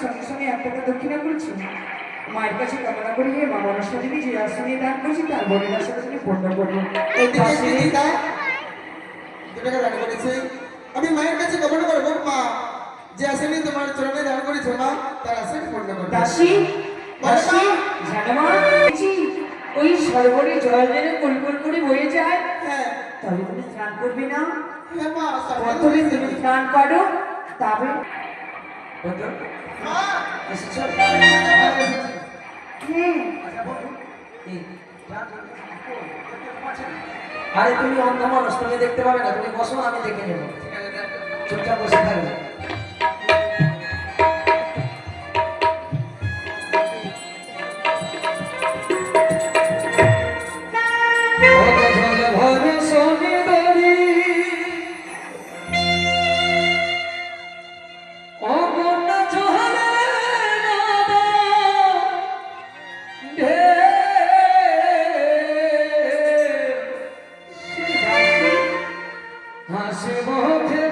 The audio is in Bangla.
সঙ্গে সঙ্গে 1 টাকা দক্ষিণা করেছি মায়ের কাছে কামনা করি মা মনসা দেবী যে আসনে দান করছি তার বোনের সাথে তুমি পূর্ণ করবো। আমি মায়ের কাছে কামনা করবো মা যে আসনে তোমার চরণে দান করেছে মা তার আসনে পূর্ণ করবো। দাসী দাসী জানো মা ওই সরোবরে জল যেন কুলকুল করে বয়ে যায়। হ্যাঁ তবে তুমি স্নান করবে না? হ্যাঁ মা প্রথমে তুমি স্নান করো তবে আরে তুমি অন্ধ মানুষ, তুমি দেখতে পাবে না, তুমি বসো আমি দেখে নেবো, চুপচাপ বসে থাকবে। হাসে মুখে